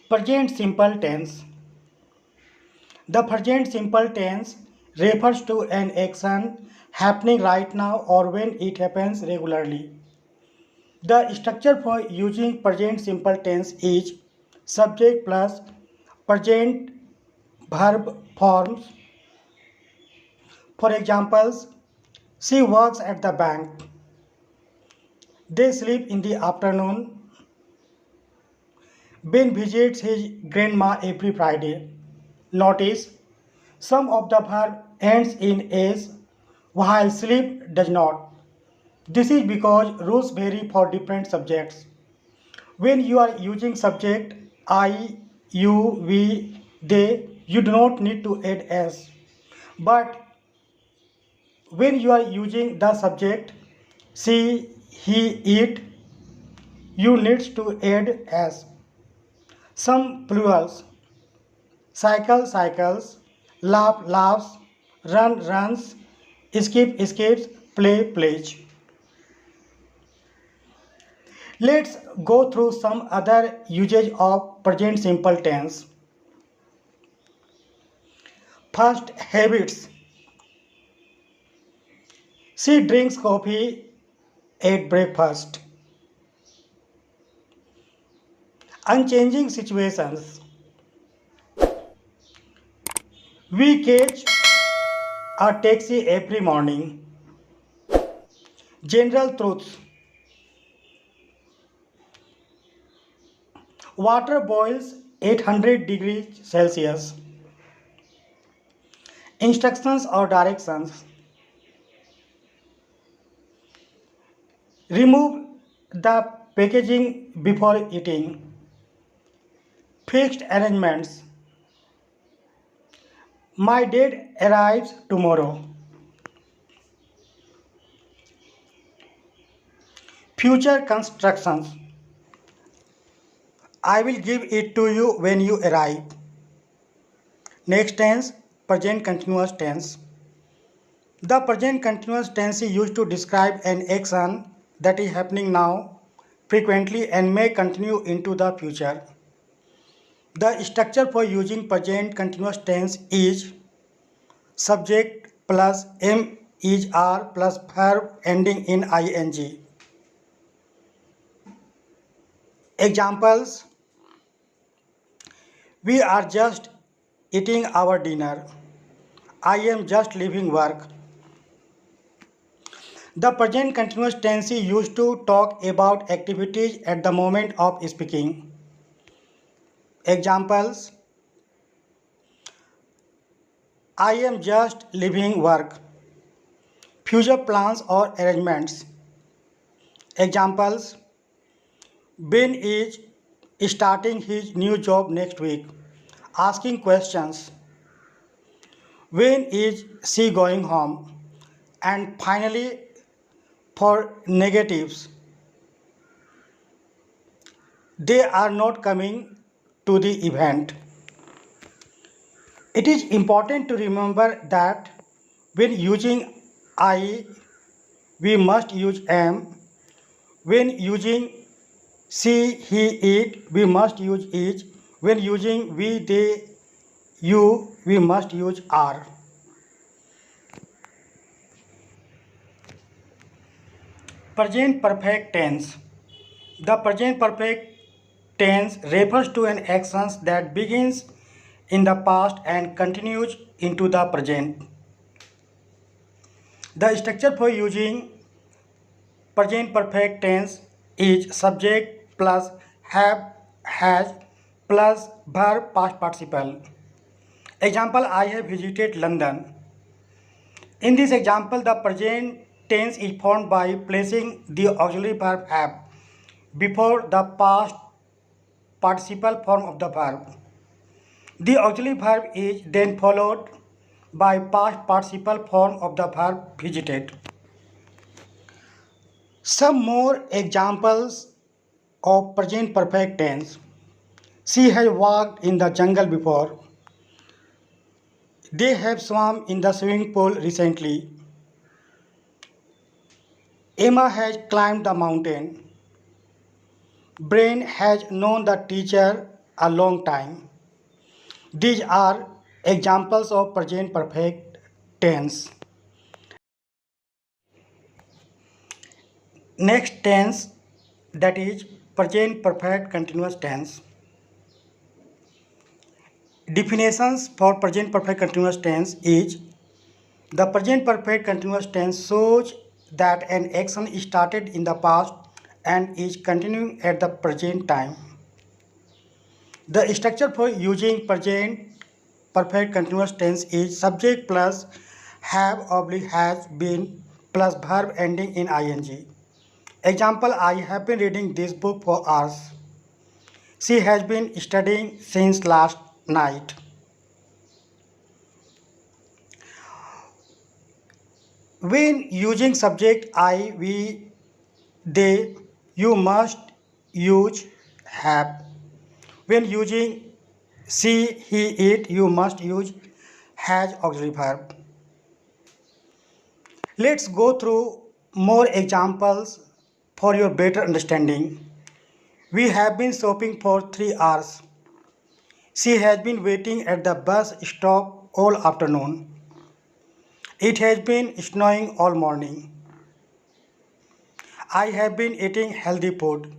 Present simple tense. The present simple tense refers to an action happening right now or when it happens regularly. The structure for using present simple tense is subject plus present verb forms. For examples, she works at the bank. They sleep in the afternoon. Ben visits his grandma every Friday. Notice some of the verb ends in s while sleep does not. This is because rules vary for different subjects. When you are using subject I, you, we, they, you do not need to add s. But when you are using the subject she, he, it, you need to add s. Some plurals: cycle, cycles, laugh, laughs, run, runs, escape, escapes, play, plays. Let's go through some other usage of present simple tense. First, habits. She drinks coffee at breakfast. Unchanging situations. We catch a taxi every morning. General truths. Water boils 800 degrees Celsius. Instructions or directions. Remove the packaging before eating. Fixed arrangements. My dad arrives tomorrow. Future constructions. I will give it to you when you arrive. Next tense, present continuous tense. The present continuous tense is used to describe an action that is happening now, frequently, and may continue into the future. The structure for using present continuous tense is subject plus am is are plus verb ending in ing. Examples: we are just eating our dinner. I am just leaving work. The present continuous tense is used to talk about activities at the moment of speaking. Examples: I am just leaving work. Future plans or arrangements. Examples: Ben is starting his new job next week. Asking questions: when is she going home? And finally, for negatives, they are not coming to the event. It is important to remember that when using I, we must use am. When using she, he, it, we must use is. When using we, they, you, we must use are. Present perfect tense. The present perfect tense refers to an action that begins in the past and continues into the present. The structure for using present perfect tense is subject plus have, has plus verb past participle. Example: I have visited London. In this example, the present tense is formed by placing the auxiliary verb have before the past participle form of the verb. The auxiliary verb is then followed by past participle form of the verb visited. Some more examples of present perfect tense. She has walked in the jungle before. They have swum in the swimming pool recently. Emma has climbed the mountain. Brain has known the teacher a long time. These are examples of present perfect tense. Next tense, that is present perfect continuous tense. Definitions for present perfect continuous tense is the present perfect continuous tense shows that an action started in the past and is continuing at the present time. The structure for using present perfect continuous tense is subject plus have oblique has been plus verb ending in ing. Example, I have been reading this book for hours. She has been studying since last night. When using subject I, we, they, you must use have. When using she, he, it, you must use has auxiliary verb. Let's go through more examples for your better understanding. We have been shopping for 3 hours. She has been waiting at the bus stop all afternoon. It has been snowing all morning. I have been eating healthy food.